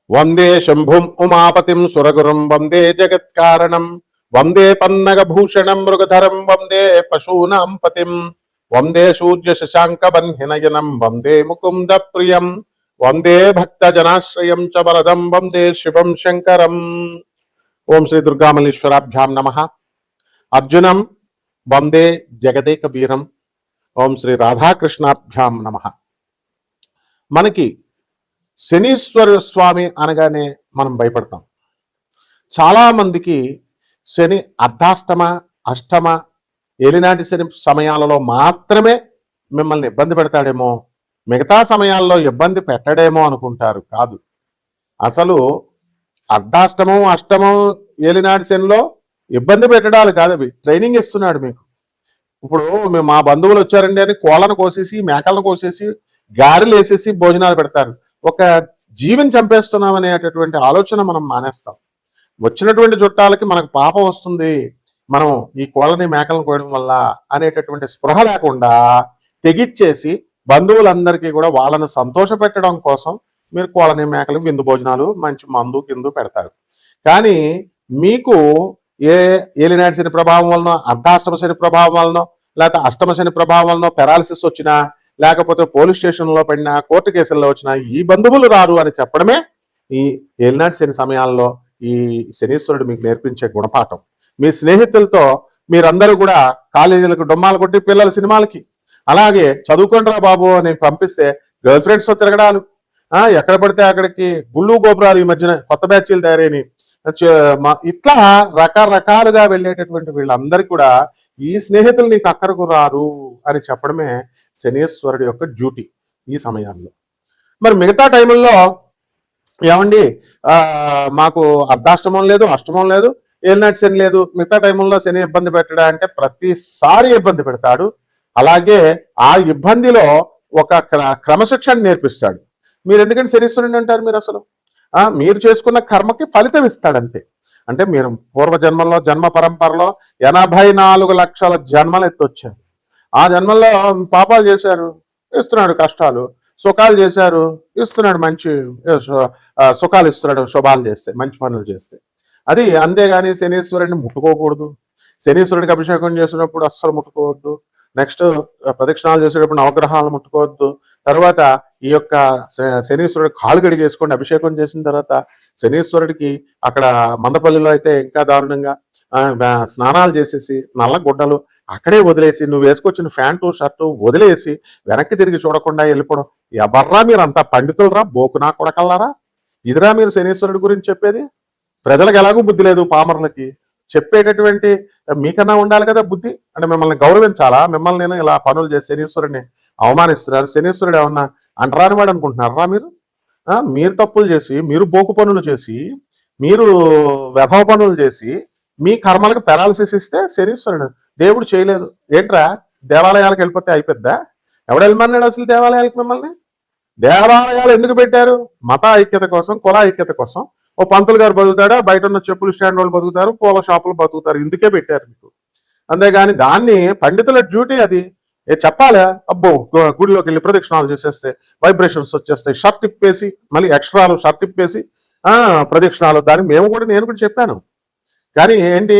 వందే శంభుం ఉమాపతిం సురగురుం వందే జగత్కారణం వందే పన్నగభూషణం మృగధరం వందే పశూనాం పతిం వందే సూర్య శశాంక బన్హినయనం వందే ముకుంద ప్రియం వందే భక్తజనాశ్రయం చ వరదం వందే శివం శంకరం. ఓం శ్రీ దుర్గామల్లీశ్వరాభ్యాం నమః. అర్జునం వందే జగదేక వీరం. ఓం శ్రీ రాధాకృష్ణాభ్యాం నమః. మనకి శనీశ్వర స్వామి అనగానే మనం భయపడతాం. చాలామందికి శని అర్ధాష్టమ అష్టమ ఏలినాటి శని సమయాలలో మాత్రమే మిమ్మల్ని ఇబ్బంది పెడతాడేమో, మిగతా సమయాల్లో ఇబ్బంది పెట్టడేమో అనుకుంటారు. కాదు, అసలు అర్ధాష్టమం అష్టమం ఏలినాటి శనిలో ఇబ్బంది పెట్టడాలు కాదు, అవి ట్రైనింగ్ ఇస్తున్నాడు మీకు. ఇప్పుడు మా బంధువులు వచ్చారండి అని కోళ్ళను కోసేసి మేకలను కోసేసి గారెలు వేసేసి భోజనాలు పెడతారు. ఒక జీవిని చంపేస్తున్నాం అనేటటువంటి ఆలోచన మనం మానేస్తాం. వచ్చినటువంటి చుట్టాలకి మనకు పాపం వస్తుంది, మనం ఈ కోళ్ళని మేకలను కోయడం వల్ల అనేటటువంటి స్పృహ లేకుండా తెగిచ్చేసి బంధువులందరికీ కూడా వాళ్ళని సంతోష పెట్టడం కోసం మీరు కోళ్ళని మేకలు విందు భోజనాలు మంచి మందు కింద పెడతారు. కానీ మీకు ఏలినాటి శని ప్రభావం వలన, అర్ధాష్టమ శని ప్రభావం వలన, లేకపోతే అష్టమ శని ప్రభావం వలన పెరాలసిస్ వచ్చినా, లేకపోతే పోలీస్ స్టేషన్లో పడినా, కోర్టు కేసుల్లో వచ్చినా ఈ బంధువులు రారు అని చెప్పడమే ఈ ఏలినాటి శని సమయాల్లో ఈ శనీశ్వరుడు మీకు నేర్పించే గుణపాఠం. మీ స్నేహితులతో మీరందరూ కూడా కాలేజీలకు డొమ్మాలు కొట్టి పిల్లల సినిమాలకి, అలాగే చదువుకుంటారా బాబు అని పంపిస్తే గర్ల్ ఫ్రెండ్స్తో తిరగడాలు, ఎక్కడ పడితే అక్కడికి గుళ్ళు గోపురాలు, ఈ మధ్యన కొత్త బ్యాచ్లు తయారైన ఇట్లా రకరకాలుగా వెళ్ళేటటువంటి వీళ్ళందరికీ కూడా ఈ స్నేహితులు నీకు అక్కడకు రారు అని చెప్పడమే శనీశ్వరుడి యొక్క డ్యూటీ ఈ సమయాల్లో. మరి మిగతా టైంలో ఏమండి మాకు అర్ధాష్టమం లేదు, అష్టమం లేదు, ఏలినాటి శని లేదు, మిగతా టైంలో శని ఇబ్బంది పెట్టడా అంటే ప్రతిసారి ఇబ్బంది పెడతాడు. అలాగే ఆ ఇబ్బందిలో ఒక క్రమశిక్షణ నేర్పిస్తాడు. మీరు ఎందుకంటే శనీశ్వరుని అంటారు? మీరు అసలు మీరు చేసుకున్న కర్మకి ఫలితం ఇస్తాడంతే. అంటే మీరు పూర్వజన్మలో జన్మ పరంపరలో 84 లక్షల జన్మలు ఎత్తొచ్చారు. ఆ జన్మల్లో పాపాలు చేశారు, ఇస్తున్నాడు కష్టాలు, సుఖాలు చేశారు, ఇస్తున్నాడు మంచి సుఖాలు ఇస్తున్నాడు, శుభాలు చేస్తే, మంచి పనులు చేస్తే. అది అంతేగాని శనీశ్వరుడిని ముట్టుకోకూడదు. శనీశ్వరుడికి అభిషేకం చేసినప్పుడు అస్సలు ముట్టుకోవద్దు. నెక్స్ట్ ప్రదక్షిణాలు చేసేటప్పుడు నవగ్రహాలను ముట్టుకోవద్దు. తర్వాత ఈ యొక్క శనీశ్వరుడు కాలు కడిగేసుకోండి. అభిషేకం చేసిన తర్వాత శనీశ్వరుడికి అక్కడ మందపల్లిలో అయితే ఇంకా దారుణంగా స్నానాలు చేసేసి నల్ల గుడ్డలు అక్కడే వదిలేసి, నువ్వు వేసుకొచ్చిన ప్యాంటు షర్టు వదిలేసి వెనక్కి తిరిగి చూడకుండా వెళ్ళిపోవడం. ఎవర్రా మీరు అంతా పండితులరా, బోకునా కొడకల్లారా? ఇదిరా మీరు శనీశ్వరుడి గురించి చెప్పేది? ప్రజలకు ఎలాగూ బుద్ధి లేదు, పామరులకి చెప్పేటటువంటి మీకన్నా ఉండాలి కదా బుద్ధి. అంటే మిమ్మల్ని గౌరవించాలా? మిమ్మల్ని నేను ఇలా పనులు చేసి శనీశ్వరుడిని అవమానిస్తున్నారు. శనీశ్వరుడు ఏమన్నా అంటరాని వాడు అనుకుంటున్నారా మీరు? మీరు తప్పులు చేసి, మీరు బోకు పనులు చేసి, మీరు వ్యభవ పనులు చేసి మీ కర్మలకు పెరాలసిస్ ఇస్తే శనీశ్వరుడు దేవుడు చేయలేదు. ఏంట్రా దేవాలయాలకు వెళ్ళిపోతే అయిపోద్దా? ఎవడు వెళ్ళమన్నాడు అసలు దేవాలయాలకు మిమ్మల్ని? దేవాలయాలు ఎందుకు పెట్టారు? మత ఐక్యత కోసం, కుల ఐక్యత కోసం. ఓ పంతులు గారు బతుకుతాడా, బయట ఉన్న చెప్పులు స్టాండ్ వాళ్ళు బతుకుతారు, పూల షాపులు బతుకుతారు, ఇందుకే పెట్టారు మీకు. అంతేగాని దాన్ని పండితుల డ్యూటీ అది చెప్పాలా? అబ్బో గుడిలోకి వెళ్ళి ప్రదక్షిణాలు చేసేస్తే వైబ్రేషన్స్ వచ్చేస్తాయి, షర్ట్ ఇప్పేసి మళ్ళీ ఎక్స్ట్రాలు షర్ట్ ఇప్పేసి ప్రదక్షిణాలు. దానికి నేను కూడా చెప్పాను. కానీ ఏంటి,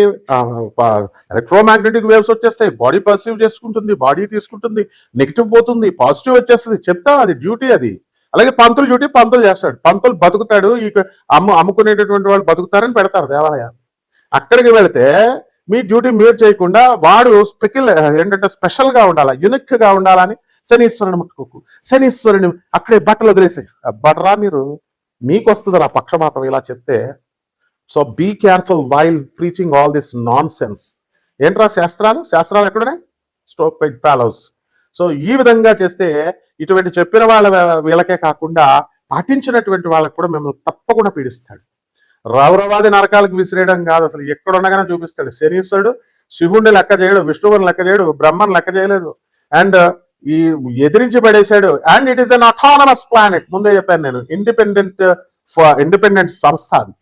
ఎలక్ట్రోమాగ్నెటిక్ వేవ్స్ వచ్చేస్తాయి, బాడీ పర్సీవ్ చేసుకుంటుంది, బాడీ తీసుకుంటుంది, నెగిటివ్ పోతుంది, పాజిటివ్ వచ్చేస్తుంది. చెప్తాం, అది డ్యూటీ అది. అలాగే పంతులు డ్యూటీ పంతులు చేస్తాడు. పంతులు బతుకుతాడు, ఈ అమ్ముకునేటటువంటి వాళ్ళు బతుకుతారని పెడతారు దేవాలయాలు. అక్కడికి వెళితే మీ డ్యూటీ మీరు చేయకుండా వాడు ఏంటంటే స్పెషల్ గా ఉండాలా, యునిక్ గా ఉండాలని శనీశ్వరుని ముట్టుకోకు, శనీశ్వరుని అక్కడే బట్టలు వదిలేసాయి. బట్టరా మీరు, మీకు వస్తుంది రా పక్షపాతం ఇలా చెప్తే. So be careful while preaching all this nonsense. ఏంట్రా శాస్త్రాలు ఎక్కడున్నాయి? స్టోపెడ్ ఫాలోస్. సో ఈ విధంగా చేస్తే ఇటువంటి చెప్పిన వీళ్ళకే కాకుండా పాటించినటువంటి వాళ్ళకి కూడా మిమ్మల్ని తప్పకుండా పీడిస్తాడు. రౌరవాది నరకాలకు విసిరేయడం కాదు, అసలు ఎక్కడుండగానే చూపిస్తాడు. శనీశ్వరుడు శివుడిని లెక్క చేయడు, విష్ణువుని లెక్క చేయడు, బ్రహ్మను లెక్క చేయలేదు, అండ్ ఈ ఎదిరించి పడేశాడు. And it is an autonomous planet. ముందే చెప్పాను నేను, ఇండిపెండెంట్ సంస్థ అది.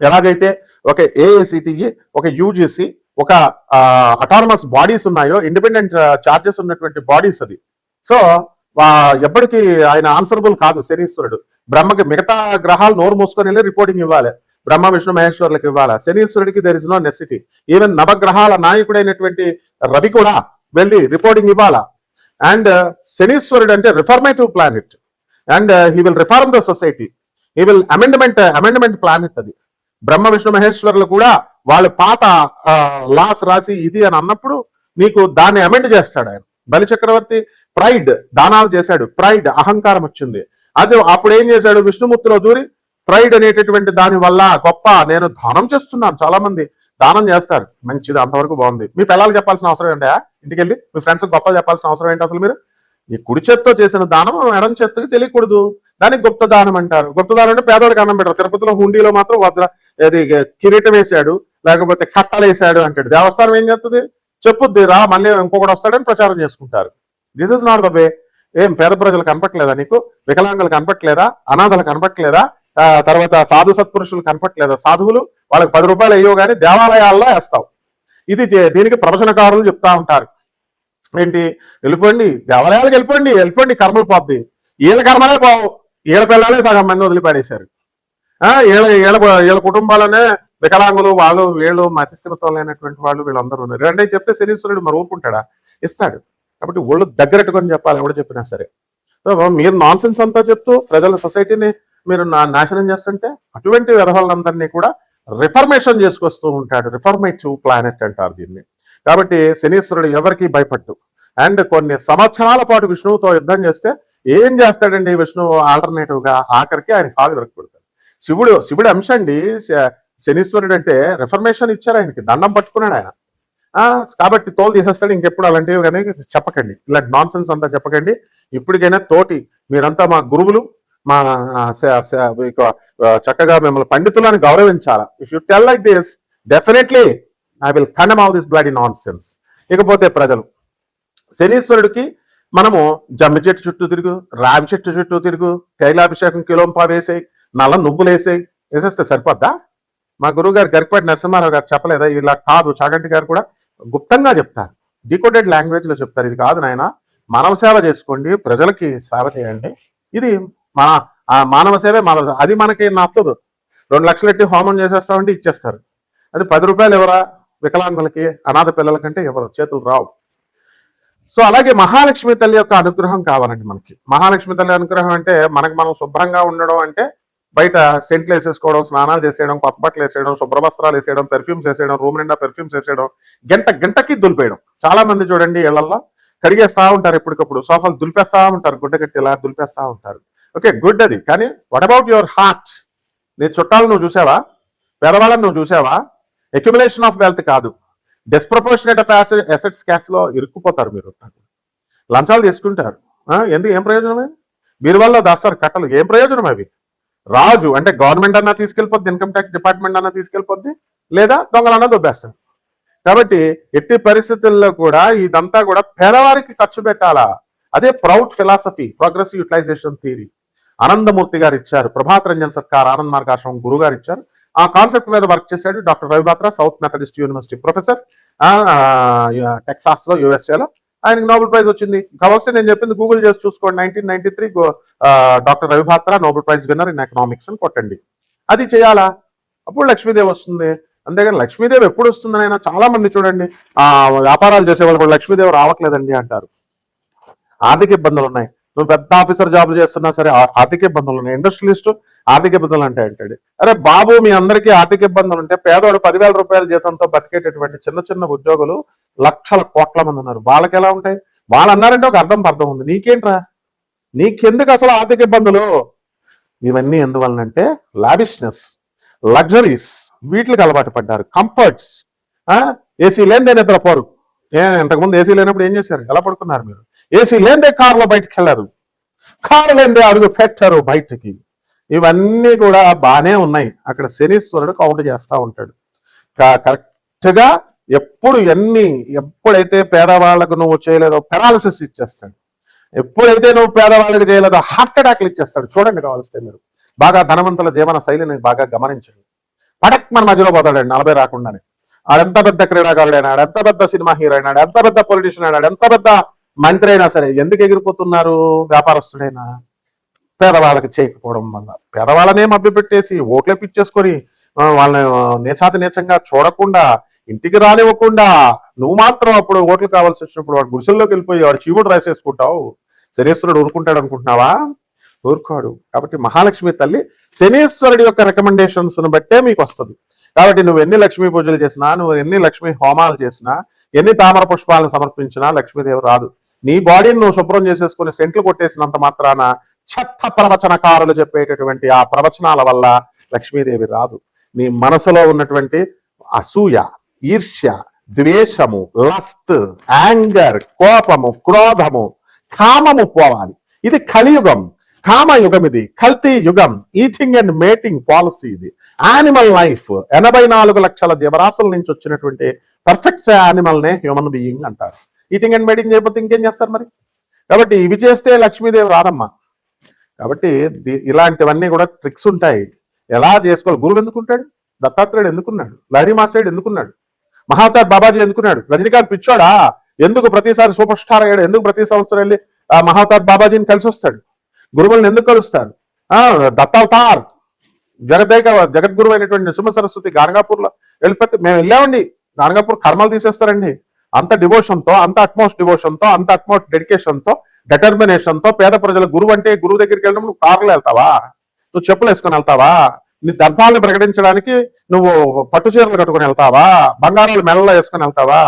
ఎలాగైతే ఒక ఏఐసిటిఈ, ఒక యూజిసి, ఒక అటానమస్ బాడీస్ ఉన్నాయో, ఇండిపెండెంట్ చార్జెస్ ఉన్నటువంటి బాడీస్ అది. సో ఎప్పటికీ ఆయన ఆన్సరబుల్ కాదు శనీశ్వరుడు. బ్రహ్మకి మిగతా గ్రహాలు నోరు మూసుకొని వెళ్ళి రిపోర్టింగ్ ఇవ్వాలి, బ్రహ్మ విష్ణు మహేశ్వరులకు ఇవ్వాలి. శనీశ్వరుడికి there is no necessity. Even నవగ్రహాల నాయకుడైనటువంటి రవి కూడా వెళ్ళి రిపోర్టింగ్ ఇవ్వాలా. అండ్ శనీశ్వరుడు అంటే reformative planet, and he will reform the society, he will amendment planet. అది బ్రహ్మ విష్ణు మహేశ్వరులు కూడా వాళ్ళు పాత లాస్ రాసి ఇది అని అన్నప్పుడు నీకు దాన్ని అమెండ్ చేస్తాడు ఆయన. బలి చక్రవర్తి ప్రైడ్ దానాలు చేశాడు, ప్రైడ్ అహంకారం వచ్చింది. అది అప్పుడు ఏం చేశాడు, విష్ణుమూర్తిలో దూరి ప్రైడ్ అనేటటువంటి దాని వల్ల గొప్ప నేను దానం చేస్తున్నాను, చాలా మంది దానం చేస్తారు, మంచిది, అంతవరకు బాగుంది. మీ పిల్లలు చెప్పాల్సిన అవసరం ఏంటా, ఇంటికి వెళ్ళి మీ ఫ్రెండ్స్ గొప్ప చెప్పాల్సిన అవసరం ఏంటి అసలు? మీరు ఈ కుడి చేత్తో చేసిన దానం ఎడం చేత్తకి తెలియకూడదు, దానికి గుప్త దానం అంటారు. గుప్త దానం అంటే పేదవాడికి అన్నం పెట్టారు. తిరుపతిలో హుండీలో మాత్రం అది కిరీటం వేసాడు, లేకపోతే కట్టలు వేసాడు అంటాడు. దేవస్థానం ఏం చేస్తుంది, చెప్పుద్ది రా మళ్ళీ ఇంకొకటి వస్తాడని ప్రచారం చేసుకుంటారు. This is not the way. ఏం పేద ప్రజలు కనపట్లేదా నీకు, వికలాంగులు కనపట్లేదా, అనాథలు కనపట్లేదా, తర్వాత సాధు సత్పురుషులు కనపట్లేదా? సాధువులు వాళ్ళకి 10 రూపాయలు అయ్యో కానీ దేవాలయాల్లో వేస్తావు. ఇది దీనికి ప్రవచనకారులు చెప్తా ఉంటారు. ఏంటి, వెళ్ళిపోండి దేవాలయాలకు, వెళ్ళిపోండి కర్మలు పోద్ది. వీళ్ళ కర్మలే పోవు, వీళ్ళ పిల్లలే సగం మంది వదిలిపడేశారు. వీళ్ళ కుటుంబాలనే వికలాంగులు, వాళ్ళు వీళ్ళు మతిస్థిరత్వం లేనటువంటి వాళ్ళు వీళ్ళందరూ ఉన్నారు. అంటే చెప్తే శనీశ్వరుడు మరి ఊరుకుంటాడా, ఇస్తాడు. కాబట్టి ఒళ్ళు దగ్గరెట్టుకొని చెప్పాలి ఎవడు చెప్పినా సరే. మీరు నాన్ సెన్స్ అంతా చెప్తూ ప్రజల సొసైటీని మీరు నాశనం చేస్తుంటే అటువంటి వ్యవహారాలందరినీ కూడా రిఫర్మేషన్ చేసుకొస్తూ ఉంటాడు. రిఫర్మేటివ్ ప్లానెట్ అంటారు దీన్ని. కాబట్టి శనీశ్వరుడు ఎవరికి భయపడ్డు. అండ్ కొన్ని సంవత్సరాల పాటు విష్ణువుతో యుద్ధం చేస్తే ఏం చేస్తాడండి విష్ణువు ఆల్టర్నేటివ్ గా, ఆఖరికి ఆయన కాలు దొరకబడతాడు. శివుడు అంశ అండి శనీశ్వరుడు అంటే. రిఫర్మేషన్ ఇచ్చారు ఆయనకి, దండం పట్టుకున్నాడు ఆయన. కాబట్టి తోలు తీసేస్తాడు. ఇంకెప్పుడు అలాంటివి కానీ చెప్పకండి, ఇలాంటి నాన్ సెన్స్ అంతా చెప్పకండి. ఇప్పటికైనా తోటి మీరంతా మా గురువులు, మా చక్కగా మిమ్మల్ని పండితులను గౌరవించాలా. If you tell like this definitely I will condemn all this bloody nonsense. ఇకపోతే ప్రజలు శనీశ్వరుడికి మనము జమ్మి చెట్టు చుట్టూ తిరుగు, రావి చెట్టు చుట్టూ తిరుగు, తైలాభిషేకం కిలోంపా వేసేయి, నల్ల నువ్వులు వేసేస్తే సరిపోద్దా? మా గురువు గారు గరికపాటి నరసింహారావు గారు చెప్పలేదా? ఇలా కాదు, చాగంటి గారు కూడా గుప్తంగా చెప్తారు, డీకోడెడ్ లాంగ్వేజ్ లో చెప్తారు. ఇది కాదు నాయన, మానవ సేవ చేసుకోండి, ప్రజలకి సేవ చేయండి. ఇది మన మానవ సేవే మానవ సేవ. అది మనకి నచ్చదు. 2 లక్షలు ఎట్టి హోమం చేసేస్తామంటే ఇచ్చేస్తారు. అది 10 రూపాయలు ఎవరా వికలాంగులకి, అనాథ పిల్లలకంటే ఎవరు చేతులు రావు. సో అలాగే మహాలక్ష్మి తల్లి యొక్క అనుగ్రహం కావాలండి మనకి. మహాలక్ష్మి తల్లి అనుగ్రహం అంటే మనకు మనం శుభ్రంగా ఉండడం అంటే బయట సెంట్లు వేసేసుకోవడం, స్నానాలు చేసేయడం, కొత్త బట్టలు వేసేయడం, శుభ్రవస్త్రాలు వేసేయడం, పెర్ఫ్యూమ్స్ వేసేయడం, రూమ్ నిండా పెర్ఫ్యూమ్స్ వేసేయడం, గంటకి దులిపేయడం. చాలా మంది చూడండి ఇళ్లలో కడిగేస్తా ఉంటారు, ఎప్పటికప్పుడు సోఫాలు దులిపేస్తా ఉంటారు, గుడ్డ కట్టి ఇలా దులిపేస్తా ఉంటారు. Okay, good. అది కానీ వాట్ అబౌట్ యువర్ హార్ట్? నీ చుట్టాలు నువ్వు చూసావా? పేదవాళ్ళని నువ్వు చూసావా? అక్యుములేషన్ ఆఫ్ వెల్త్ కాదు, డిస్ప్రపోర్షనేట్ ఆఫ్ అసెట్స్ క్యాష్ లో ఇరుక్కుపోతారు. మీరు లంచాలు తీసుకుంటారు. ఎందుకు? ఏం ప్రయోజనమే? మీరు వల్ల దాస్తారు కట్టలు, ఏం ప్రయోజనం అవి? రాజు అంటే గవర్నమెంట్ అన్నా తీసుకెళ్ళిపోద్ది, ఇన్కమ్ ట్యాక్స్ డిపార్ట్మెంట్ అన్నా తీసుకెళ్ళిపోద్ది, లేదా దొంగలన్నా దొబ్బేస్తారు. కాబట్టి ఎట్టి పరిస్థితుల్లో కూడా ఇదంతా కూడా పేదవారికి ఖర్చు పెట్టాలా. అదే PROUT philosophy, progressive utilisation theory Anandamurti garu ఇచ్చారు. ప్రభాత్ రంజన్ సర్కార్ ఆనంద్ మార్గాశ్రమం గురువు గారు ఇచ్చారు. ఆ కాన్సెప్ట్ మీద వర్క్ చేశాడు doctor Ravi Batra, south Methodist university professor, Texas లో, యుఎస్ఏలో. ఆయనకి నోబెల్ ప్రైజ్ వచ్చింది. కావాల్సి నేను చెప్పింది గూగుల్ చేసి చూసుకోండి. 1993 doctor Ravi Batra Nobel prize winner in economics అని కొట్టండి. అది చేయాలా, అప్పుడు లక్ష్మీదేవి వస్తుంది. అంతేగాని లక్ష్మీదేవి ఎప్పుడు వస్తుందని అయినా చాలా మంది చూడండి వ్యాపారాలు చేసేవాళ్ళు కూడా లక్ష్మీదేవి రావట్లేదండి అంటారు. ఆర్థిక ఇబ్బందులు ఉన్నాయి. నువ్వు పెద్ద ఆఫీసర్ జాబ్ చేస్తున్నా సరే ఆర్థిక ఇబ్బందులు ఉన్నాయి. ఇండస్ట్రియలిస్ట్ ఆర్థిక ఇబ్బందులు అంటే అంటాడు. అరే బాబు, మీ అందరికీ ఆర్థిక ఇబ్బందులు ఉంటే పేదవాడు 10,000 రూపాయల జీతంతో బతికేటటువంటి చిన్న చిన్న ఉద్యోగులు లక్షల కోట్ల మంది ఉన్నారు. వాళ్ళకి ఎలా ఉంటాయి? వాళ్ళు అన్నారంటే ఒక అర్థం ఉంది. నీకేంట్రా, నీకెందుకు అసలు ఆర్థిక ఇబ్బందులు? ఇవన్నీ ఎందువలనంటే లావిష్నెస్, లగ్జరీస్, వీటికి అలవాటు పడ్డారు. కంఫర్ట్స్, ఏసీ లేనిదే నిద్రపోరు. ఇంతకుముందు ఏసీ లేనప్పుడు ఏం చేశారు? ఎలా పడుకున్నారు మీరు? ఏసీ లేనిదే కారులో బయటకు వెళ్ళారు, కారు లేనిదే అడుగు పెట్టారు బయటికి. ఇవన్నీ కూడా బాగానే ఉన్నాయి. అక్కడ శనీశ్వరుడు కౌంట్ చేస్తూ ఉంటాడు. కరెక్ట్ గా ఎప్పుడైతే పేదవాళ్లకు నువ్వు చేయలేదో పెరాలసిస్ ఇచ్చేస్తాడు. ఎప్పుడైతే నువ్వు పేదవాళ్ళకి చేయలేదో హార్ట్ అటాక్లు ఇచ్చేస్తాడు. చూడండి కావాల్స్తే మీరు బాగా ధనవంతుల జీవన శైలిని బాగా గమనించండి. పడక్ మన మధ్యలో పోతాడండి 40 రాకుండానే. ఆడెంత పెద్ద క్రీడాకారుడైనా, ఆడెంత పెద్ద సినిమా హీరో అయినా, ఎంత పెద్ద పొలిటీషియన్ అయినా, ఎంత పెద్ద మంత్రి అయినా సరే ఎందుకు ఎగిరిపోతున్నారు? వ్యాపారస్తుడైనా పేదవాళ్ళకి చేయకపోవడం వల్ల పేదవాళ్ళనే మభ్యపెట్టేసి ఓట్లే పిచ్చేసుకొని వాళ్ళని నీచంగా చూడకుండా ఇంటికి రానివ్వకుండా నువ్వు మాత్రం అప్పుడు ఓట్లు కావాల్సి వచ్చినప్పుడు వాడు గుడిసెల్లోకి వెళ్ళిపోయి వాడు చీవుడు రాసేసుకుంటావు. శనీశ్వరుడు ఊరుకుంటాడు అనుకుంటున్నావా? ఊరుకోడు. కాబట్టి మహాలక్ష్మి తల్లి శనీశ్వరుడి యొక్క రికమెండేషన్స్ బట్టే మీకు వస్తుంది. కాబట్టి నువ్వు ఎన్ని లక్ష్మీ పూజలు చేసినా, నువ్వు ఎన్ని లక్ష్మీ హోమాలు చేసినా, ఎన్ని తామర పుష్పాలను సమర్పించినా లక్ష్మీదేవి రాదు. నీ బాడీని నువ్వు శుభ్రం చేసేసుకుని సెంట్లు కొట్టేసినంత మాత్రాన చెత్త ప్రవచనకారులు చెప్పేటటువంటి ఆ ప్రవచనాల వల్ల లక్ష్మీదేవి రాదు. నీ మనసులో ఉన్నటువంటి అసూయ, ఈర్ష్య, ద్వేషము, లస్ట్, యాంగర్, కోపము, క్రోధము, కామము పోవాలి. ఇది కలియుగం, కామయుగం, ఇది కల్తీ యుగం, ఈటింగ్ అండ్ మేటింగ్ పాలసీ, ఇది యానిమల్ లైఫ్. 84 లక్షల జీవరాశుల నుంచి వచ్చినటువంటి పర్ఫెక్ట్ యానిమల్ నే హ్యూమన్ బీయింగ్ అంటారు. ఈటింగ్ అండ్ మేటింగ్ చేయకపోతే ఇంకేం చేస్తారు మరి? కాబట్టి ఇవి చేస్తే లక్ష్మీదేవి రాదమ్మా. కాబట్టి ఇలాంటివన్నీ కూడా ట్రిక్స్ ఉంటాయి, ఎలా చేసుకోవాలి. గురువు ఎందుకుంటాడు? దత్తాత్రేయుడు ఎందుకున్నాడు? లహరి మాస్టర్డు ఎందుకున్నాడు? మహావతార్ బాబాజీ ఎందుకున్నాడు? రజనీకాంత్ పిచ్చోడా? ఎందుకు ప్రతిసారి సూపర్ స్టార్ అయ్యాడు? ఎందుకు ప్రతి సంవత్సరం వెళ్ళి మహావతార్ బాబాజీని కలిసి వస్తాడు? గురువులను ఎందుకు కలుస్తారు? దత్తావతార్ జగద్గురు అయినటువంటి నృసింహ సరస్వతి గానగాపూర్లో వెళ్ళిపోతే మేము వెళ్ళామండి. గానగాపూర్ కర్మలు తీసేస్తారండి. అంత డివోషన్తో, అంత అట్మోస్ట్ డివోషన్తో, అంత అట్మోస్ట్ డెడికేషన్తో, డిటర్మినేషన్తో పేద ప్రజల గురువు అంటే గురువు దగ్గరికి వెళ్ళినప్పుడు నువ్వు కార్లో వెళ్తావా? నువ్వు చెప్పులు వేసుకొని వెళ్తావా? నీ దర్భాలను ప్రకటించడానికి నువ్వు పట్టు చీరలు కట్టుకుని వెళ్తావా? బంగారాలు మెడలో వేసుకొని వెళ్తావా?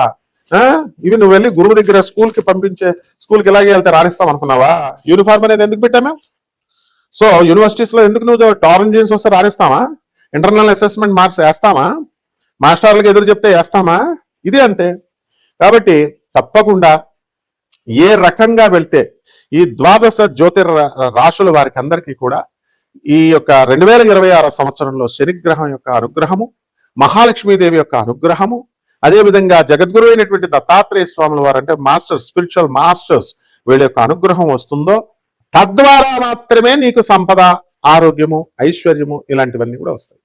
ఇవి నువ్వు వెళ్ళి గురువు దగ్గర స్కూల్కి పంపించే, స్కూల్కి ఇలాగే వెళ్తే రాణిస్తాం అనుకున్నావా? యూనిఫార్మ్ అనేది ఎందుకు పెట్టాము? సో యూనివర్సిటీస్ లో ఎందుకు నువ్వు టారెంట్ జీన్స్ వస్తే రాణిస్తామా? ఇంటర్నల్ అసెస్మెంట్ మార్క్స్ వేస్తామా? మాస్టర్లకు ఎదురు చెప్తే వేస్తామా? ఇది అంతే. కాబట్టి తప్పకుండా ఏ రకంగా వెళ్తే ఈ ద్వాదశ జ్యోతిర్ రాశుల వారికి అందరికీ కూడా ఈ యొక్క 2026 సంవత్సరంలో శనిగ్రహం యొక్క అనుగ్రహము, మహాలక్ష్మీదేవి యొక్క అనుగ్రహము, అదేవిధంగా జగద్గురు అయినటువంటి దత్తాత్రేయ స్వాముల వారు అంటే మాస్టర్స్, స్పిరిచువల్ మాస్టర్స్, వీళ్ళ యొక్క అనుగ్రహం వస్తుందో తద్వారా మాత్రమే నీకు సంపద, ఆరోగ్యము, ఐశ్వర్యము ఇలాంటివన్నీ కూడా వస్తాయి.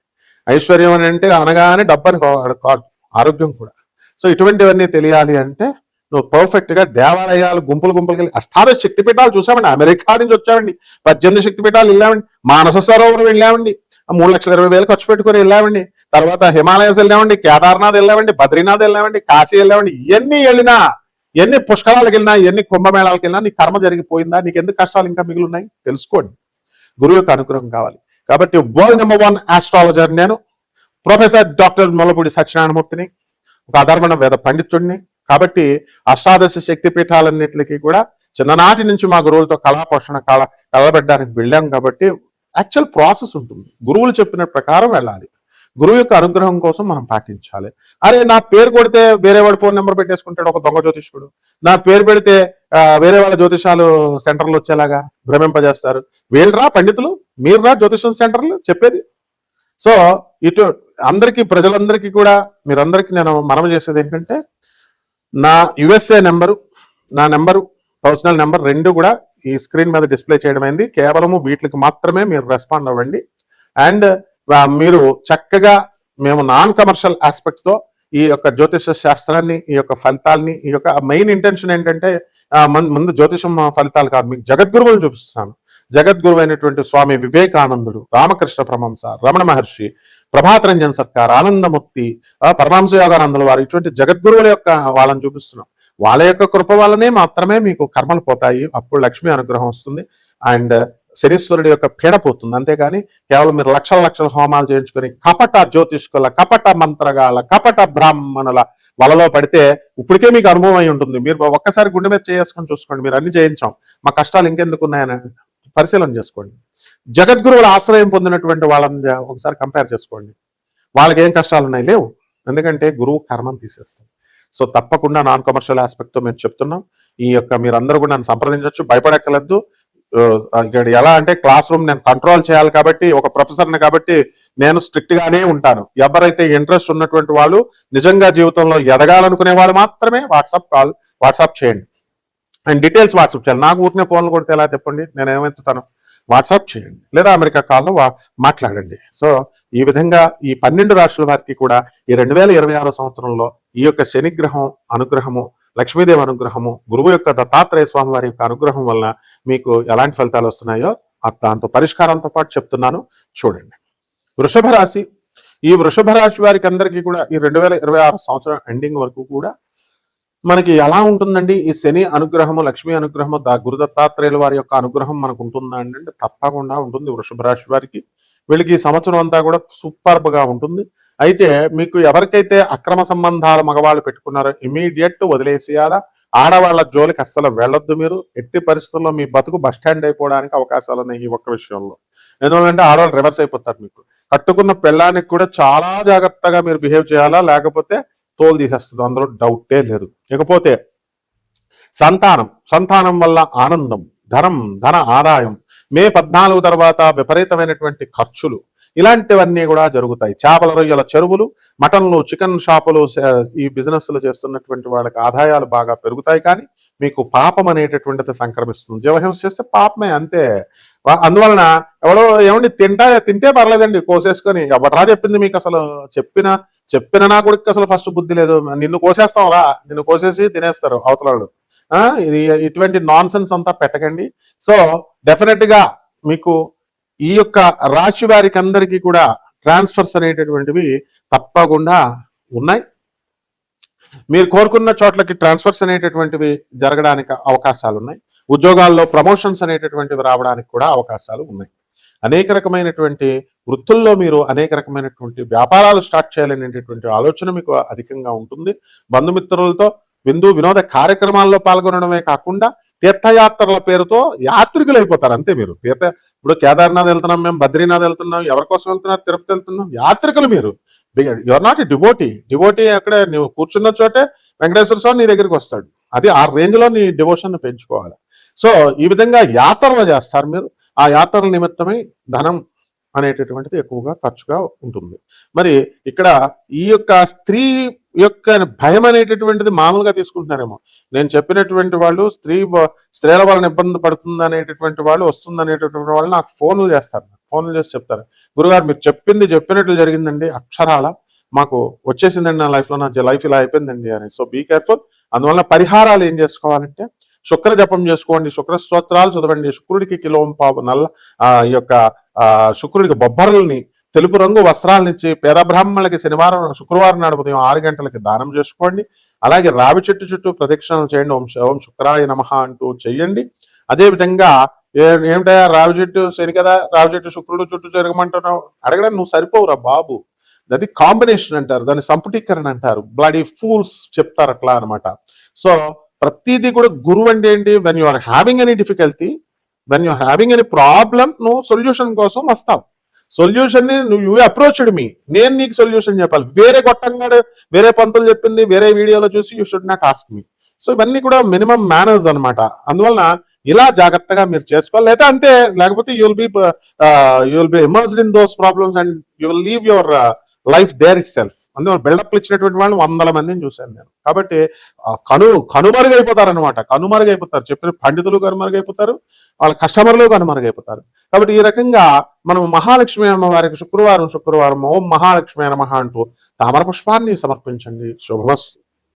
ఐశ్వర్యం అని అంటే అనగానే డబ్బని కాదు, ఆరోగ్యం కూడా. సో ఇటువంటివన్నీ తెలియాలి అంటే నువ్వు పర్ఫెక్ట్ గా దేవాలయాలు గుంపులుకి వెళ్ళి అష్టాదశ శక్తిపీఠాలు చూసామండి. అమెరికా నుంచి వచ్చామండి, 18 శక్తిపీఠాలు వెళ్ళామండి, మానస సరోవరం వెళ్ళామండి, 3,20,000 ఖర్చు పెట్టుకుని వెళ్ళామండి, తర్వాత హిమాలయస్ వెళ్ళామండి, కేదార్నాథ్ వెళ్ళామండి, బద్రీనాథ్ వెళ్ళామండి, కాశీ వెళ్ళామండి. ఇవన్నీ వెళ్ళినా, ఎన్ని పుష్కరాలకు వెళ్ళినా, ఎన్ని కుంభమేళాలకు వెళ్ళినా నీ కర్మ జరిగిపోయిందా? నీకు ఎందుకు కష్టాలు ఇంకా మిగిలిన్నాయి? తెలుసుకోండి. గురువు యొక్క అనుగ్రహం కావాలి. కాబట్టి వరల్డ్ నెంబర్ 1 ఆస్ట్రాలజర్ నేను, ప్రొఫెసర్ డాక్టర్ ముల్లపూడి సత్యనారాయణమూర్తిని, ఒక అధర్వణ వేద పండితుడిని. కాబట్టి అష్టాదశ శక్తి పీఠాలన్నింటికి కూడా చిన్ననాటి నుంచి మా గురువులతో కళాపోషణ కలబెట్టడానికి వెళ్ళాం. కాబట్టి యాక్చువల్ ప్రాసెస్ ఉంటుంది, గురువులు చెప్పిన ప్రకారం వెళ్ళాలి. గురువు యొక్క అనుగ్రహం కోసం మనం పాటించాలి. అరే నా పేరు కొడితే వేరే వాడు ఫోన్ నెంబర్ పెట్టేసుకుంటాడు ఒక దొంగ జ్యోతిష్కుడు, నా పేరు పెడితే వేరే వాళ్ళ జ్యోతిషాలు సెంటర్లు వచ్చేలాగా భ్రమింపజేస్తారు. వీళ్ళరా పండితులు, మీరురా జ్యోతిషం సెంటర్లు చెప్పేది. సో ఇటు అందరికీ, ప్రజలందరికీ కూడా మీరందరికీ నేను మనవి చేసేది ఏంటంటే, నా యుఎస్ఏ నెంబరు, నా నెంబరు, పర్సనల్ నెంబర్ 2 కూడా ఈ స్క్రీన్ మీద డిస్ప్లే చేయడం అయింది. కేవలము వీటికి మాత్రమే మీరు రెస్పాండ్ అవ్వండి. అండ్ మీరు చక్కగా, మేము నాన్ కమర్షియల్ ఆస్పెక్ట్ తో ఈ యొక్క జ్యోతిష శాస్త్రాన్ని, ఈ యొక్క ఫలితాలని, ఈ యొక్క మెయిన్ ఇంటెన్షన్ ఏంటంటే ముందు జ్యోతిషం ఫలితాలు కాదు, మీకు జగద్గురువులు చూపిస్తున్నాను. జగద్గురువు అయినటువంటి స్వామి వివేకానందుడు, రామకృష్ణ పరమహంస, రమణ మహర్షి, ప్రభాతరంజన్ సర్కార్, ఆనందమూర్తి, పరమహంస యోగానందుల వారు, ఇటువంటి జగద్గురువుల యొక్క వాళ్ళని చూపిస్తున్నాం. వాళ్ళ యొక్క కృప వల్లనే మాత్రమే మీకు కర్మలు పోతాయి, అప్పుడు లక్ష్మీ అనుగ్రహం వస్తుంది, అండ్ శనీశ్వరుడి యొక్క పీడ పోతుంది. అంతేగాని కేవలం మీరు లక్షల హోమాలు చేయించుకొని కపట జ్యోతిష్కుల, కపట మంత్రగాల, కపట బ్రాహ్మణుల వలలో పడితే ఇప్పటికే మీకు అనుభవం అయి ఉంటుంది. మీరు ఒక్కసారి గుండె మీద చేసుకొని చూసుకోండి, మీరు అన్ని చేయించాం, మా కష్టాలు ఇంకెందుకు ఉన్నాయని పరిశీలన చేసుకోండి. జగద్గురువుల ఆశ్రయం పొందినటువంటి వాళ్ళని ఒకసారి కంపేర్ చేసుకోండి, వాళ్ళకి ఏం కష్టాలు ఉన్నాయి? లేవు. ఎందుకంటే గురువు కర్మం తీసేస్తాం. సో తప్పకుండా నాన్ కమర్షియల్ ఆస్పెక్ట్ తో మేము చెప్తున్నాం. ఈ యొక్క మీరందరూ కూడా నన్ను సంప్రదించవచ్చు, భయపడక్కర్లేదు. ఇక్కడ ఎలా అంటే క్లాస్ రూమ్ నేను కంట్రోల్ చేయాలి కాబట్టి, ఒక ప్రొఫెసర్ని కాబట్టి నేను స్ట్రిక్ట్ గానే ఉంటాను. ఎవరైతే ఇంట్రెస్ట్ ఉన్నటువంటి వాళ్ళు, నిజంగా జీవితంలో ఎదగాలనుకునే వాళ్ళు మాత్రమే వాట్సాప్ చేయండి, అండ్ డీటెయిల్స్ వాట్సాప్ చేయాలి. నాకు ఊరినే ఫోన్లు కొడితే ఎలా చెప్పండి, నేను ఏమెత్తుతాను? వాట్సాప్ చేయండి, లేదా అమెరికా కాల్లో మాట్లాడండి. సో ఈ విధంగా ఈ 12 రాశుల వారికి కూడా ఈ 2026 సంవత్సరంలో ఈ యొక్క శనిగ్రహం అనుగ్రహము, లక్ష్మీదేవి అనుగ్రహము, గురువు యొక్క దత్తాత్రేయ స్వామి వారి యొక్క అనుగ్రహం వలన మీకు ఎలాంటి ఫలితాలు వస్తున్నాయో దాంతో పరిష్కారంతో పాటు చెప్తున్నాను, చూడండి. వృషభ రాశి, ఈ వృషభ రాశి వారికి అందరికీ కూడా ఈ 2026 సంవత్సరం ఎండింగ్ వరకు కూడా మనకి ఎలా ఉంటుందండి? ఈ శని అనుగ్రహము, లక్ష్మీ అనుగ్రహము, గురు దత్తాత్రేయుల వారి యొక్క అనుగ్రహం మనకు ఉంటుందా అంటే తప్పకుండా ఉంటుంది. వృషభ రాశి వారికి వీళ్ళకి ఈ సంవత్సరం అంతా కూడా సూపర్బ్ గా ఉంటుంది. అయితే మీకు ఎవరికైతే అక్రమ సంబంధాలు మగవాళ్ళు పెట్టుకున్నారో ఇమీడియట్ వదిలేసేయాలా. ఆడవాళ్ళ జోలికి అస్సలు వెళ్ళొద్దు. మీరు ఎట్టి పరిస్థితుల్లో మీ బతుకు బస్టాండ్ అయిపోవడానికి అవకాశాలు ఉన్నాయి ఈ ఒక్క విషయంలో. ఎందుకంటే ఆడవాళ్ళు రివర్స్ అయిపోతారు. మీకు కట్టుకున్న పెళ్ళానికి కూడా చాలా జాగ్రత్తగా మీరు బిహేవ్ చేయాలా, లేకపోతే తోలు తీసేస్తుంది, అందులో డౌటే లేదు. ఇకపోతే సంతానం వల్ల ఆనందం, ధన ఆదాయం, మే 14 తర్వాత విపరీతమైనటువంటి ఖర్చులు ఇలాంటివన్నీ కూడా జరుగుతాయి. చేపల రొయ్యల చెరువులు, మటన్లు, చికెన్ షాపులు, ఈ బిజినెస్లు చేస్తున్నటువంటి వాళ్ళకి ఆదాయాలు బాగా పెరుగుతాయి. కానీ మీకు పాపం అనేటటువంటిది సంక్రమిస్తుంది. జీవహింస చేస్తే పాపమే, అంతే. అందువలన ఎవడో ఏమండి తింటే పర్లేదండి కోసేసుకొని, ఎవడరా చెప్పింది మీకు? అసలు చెప్పిన నా కొడుకు అసలు ఫస్ట్ బుద్ధి లేదు. నిన్ను కోసేస్తాంరా, నిన్ను కోసేసి తినేస్తారు అవతలాడు. ఇటువంటి నాన్ సెన్స్ అంతా పెట్టకండి. సో డెఫినెట్ గా మీకు ఈ యొక్క రాశి వారికి అందరికీ కూడా ట్రాన్స్ఫర్స్ అనేటటువంటివి తప్పకుండా ఉన్నాయి. మీరు కోరుకున్న చోట్లకి ట్రాన్స్ఫర్స్ అనేటటువంటివి జరగడానికి అవకాశాలు ఉన్నాయి. ఉద్యోగాల్లో ప్రమోషన్స్ అనేటటువంటివి రావడానికి కూడా అవకాశాలు ఉన్నాయి. అనేక రకమైనటువంటి వృత్తుల్లో మీరు అనేక రకమైనటువంటి వ్యాపారాలు స్టార్ట్ చేయాలనేటటువంటి ఆలోచన మీకు అధికంగా ఉంటుంది. బంధుమిత్రులతో వినోద కార్యక్రమాల్లో పాల్గొనడమే కాకుండా తీర్థయాత్రల పేరుతో యాత్రికులు అయిపోతారు, అంతే. మీరు ఇప్పుడు కేదార్నాథ్ వెళ్తున్నాం, మేము బద్రీనాథ్ వెళ్తున్నాం, ఎవరి కోసం వెళ్తున్నారు? తిరుపతి వెళ్తున్నాం. యాత్రికులు మీరు. Your not a devotee. అక్కడ నువ్వు కూర్చున్న చోటే వెంకటేశ్వర స్వామి నీ దగ్గరికి వస్తాడు. అది ఆ రేంజ్ లో నీ డివోషన్ పెంచుకోవాలి. సో ఈ విధంగా యాత్రలు చేస్తారు మీరు. ఆ యాత్రల నిమిత్తమై ధనం అనేటటువంటిది ఎక్కువగా ఖర్చుగా ఉంటుంది. మరి ఇక్కడ ఈ యొక్క స్త్రీ యొక్క భయం అనేటటువంటిది మామూలుగా తీసుకుంటున్నారేమో. నేను చెప్పినటువంటి వాళ్ళు స్త్రీల వలన ఇబ్బంది పడుతుంది అనేటటువంటి వాళ్ళు, వస్తుంది అనేటటువంటి వాళ్ళు నాకు ఫోన్లు చేసి చెప్తారు, గురుగారు మీరు చెప్పినట్లు జరిగిందండి, అక్షరాల మాకు వచ్చేసిందండి నా లైఫ్లో, నా లైఫ్ ఇలా అయిపోయిందండి అని. So be careful. అందువల్ల పరిహారాలు ఏం చేసుకోవాలంటే శుక్ర జపం చేసుకోండి, శుక్ర స్తోత్రాలు చదవండి, శుక్రుడికి కిలోంపావు ఈ యొక్క శుక్రుడికి బొబ్బర్లని, తెలుపు రంగు వస్త్రాలనిచ్చి పేద బ్రాహ్మణులకి శుక్రవారం నాడు ఉదయం 6 గంటలకి దానం చేసుకోండి. అలాగే రావి చెట్టు చుట్టూ ప్రదక్షిణలు చేయండి, ఓం శుక్రాయ నమః అంటూ చెయ్యండి. అదేవిధంగా ఏమిటా రావి చెట్టు శని కదా, రావి చెట్టు శుక్రుడు చుట్టూ జరగమంటున్నావు అడగడానికి నువ్వు సరిపోవురా బాబు. అది కాంబినేషన్ అంటారు, దాన్ని సంపుటీకరణ అంటారు. బ్లడీ ఫూల్స్ చెప్తారు అట్లా అనమాట. సో ప్రతిదీ కూడా గురువు అంటే ఏంటి? When you are having any difficulty, when you are having any problem, నువ్వు సొల్యూషన్ కోసం వస్తావు. సొల్యూషన్ ని యూ అప్రోచ్డ్ మీ, నేను నీకు సొల్యూషన్ చెప్పాలి. వేరే గొట్టంగా వేరే పంతులు చెప్పింది వేరే వీడియోలో చూసి you should not ask me. So ఇవన్నీ కూడా మినిమం మేనర్స్ అనమాట. అందువలన ఇలా జాగ్రత్తగా మీరు చేసుకోవాలి. లేదా అంతే, లేకపోతే you will be immersed in those problems and you will leave your life there itself. అందువల్ల బిల్డప్లు ఇచ్చినటువంటి వాళ్ళని 100 మందిని చూశాను నేను. కాబట్టి కనుమరుగైపోతారు. చెప్పిన పండితులు కనుమరుగైపోతారు, వాళ్ళ కస్టమర్లు కనుమరుగైపోతారు. కాబట్టి ఈ రకంగా మనం మహాలక్ష్మి అమ్మవారికి శుక్రవారం ఓం మహాలక్ష్మి నమః అంటూ తామర పుష్పాన్ని సమర్పించండి. శుభమస్తు.